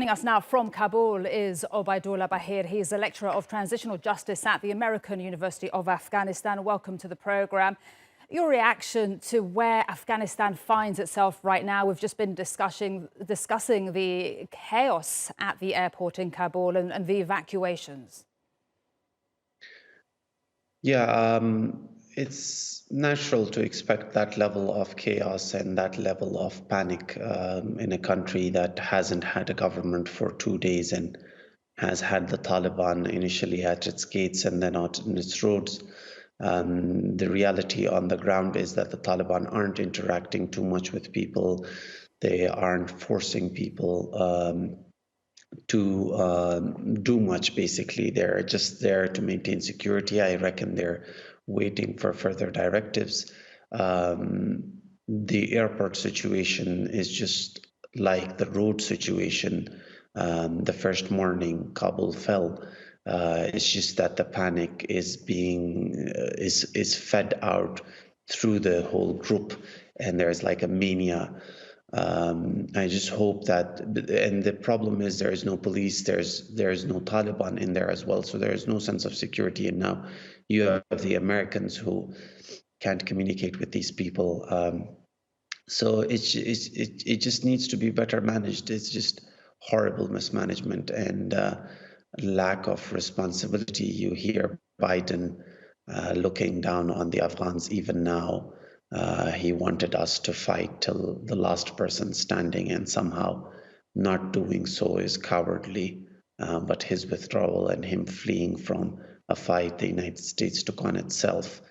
Joining us now from Kabul is Obaidullah Baheer. He is a lecturer of transitional justice at the American University of Afghanistan. Welcome to the programme. Your reaction to where Afghanistan finds itself right now? We've just been discussing the chaos at the airport in Kabul and the evacuations. Yeah, it's natural to expect that level of chaos and that level of panic in a country that hasn't had a government for 2 days and has had the Taliban initially at its gates and then out in its roads. The reality on the ground is that the Taliban aren't interacting too much with people. They aren't forcing people to do much, basically. They're just there to maintain security. I reckon they're waiting for further directives. The airport situation is just like the road situation. The first morning Kabul fell. It's just that the panic is is fed out through the whole group, and there's like a mania. I just hope that, and the problem is there is no police, there's no Taliban in there as well, so there is no sense of security. And now you have the Americans who can't communicate with these people. So it just needs to be better managed. It's just horrible mismanagement and lack of responsibility. You hear Biden looking down on the Afghans even now. He wanted us to fight till the last person standing, and somehow not doing so is cowardly. But his withdrawal and him fleeing from a fight the United States took on itself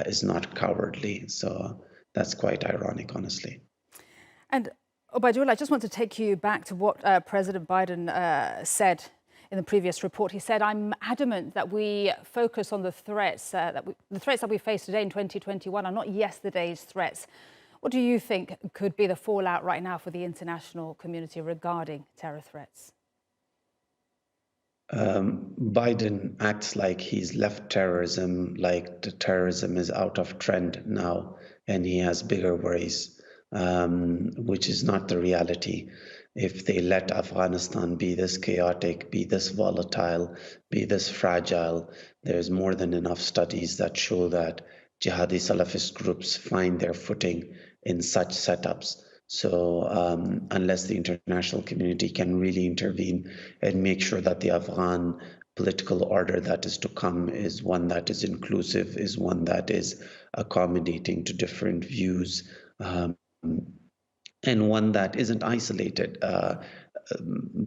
is not cowardly. So that's quite ironic, honestly. And Obaidullah, I just want to take you back to what President Biden said in the previous report. He said, "I'm adamant that we focus on the threats that we face today in 2021 are not yesterday's threats." What do you think could be the fallout right now for the international community regarding terror threats? Biden acts like he's left terrorism, like the terrorism is out of trend now, and he has bigger worries, which is not the reality. If they let Afghanistan be this chaotic, be this volatile, be this fragile, there's more than enough studies that show that jihadi Salafist groups find their footing in such setups. So unless the international community can really intervene and make sure that the Afghan political order that is to come is one that is inclusive, is one that is accommodating to different views, and one that isn't isolated.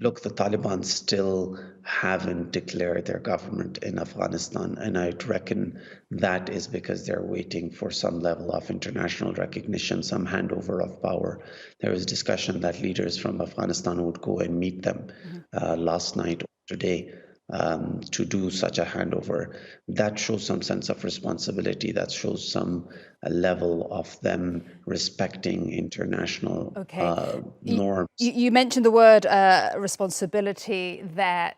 Look, the Taliban still haven't declared their government in Afghanistan, and I reckon that is because they're waiting for some level of international recognition, some handover of power. There was discussion that leaders from Afghanistan would go and meet them last night or today to do such a handover. That shows some sense of responsibility, that shows some level of them respecting international norms. You mentioned the word responsibility there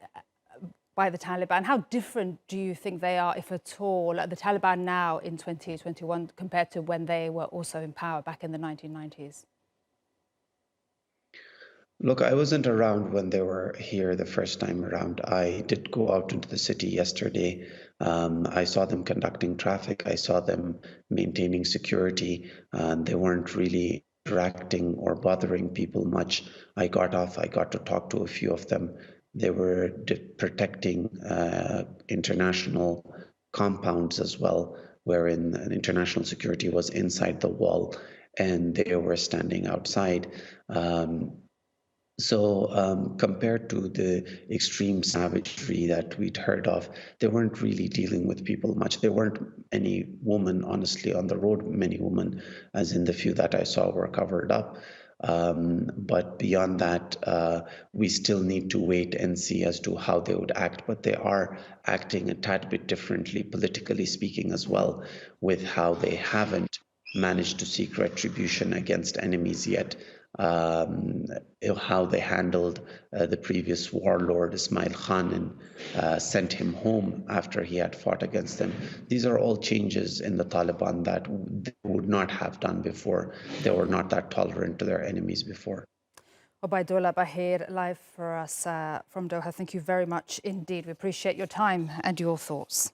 by the Taliban. How different do you think they are, if at all, the Taliban now in 2021 compared to when they were also in power back in the 1990s? Look, I wasn't around when they were here the first time around. I did go out into the city yesterday. I saw them conducting traffic. I saw them maintaining security. They weren't really interacting or bothering people much. I got off. I got to talk to a few of them. They were protecting international compounds as well, wherein international security was inside the wall, and they were standing outside. So compared to the extreme savagery that we'd heard of, they weren't really dealing with people much. There weren't any women, honestly, on the road. Many women, as in the few that I saw, were covered up. But beyond that, we still need to wait and see as to how they would act. But they are acting a tad bit differently, politically speaking, as well, with how they haven't managed to seek retribution against enemies yet. How they handled the previous warlord Ismail Khan and sent him home after he had fought against them. These are all changes in the Taliban that they would not have done before. They were not that tolerant to their enemies before. Obaidullah Baheer, live for us from Doha. Thank you very much indeed. We appreciate your time and your thoughts.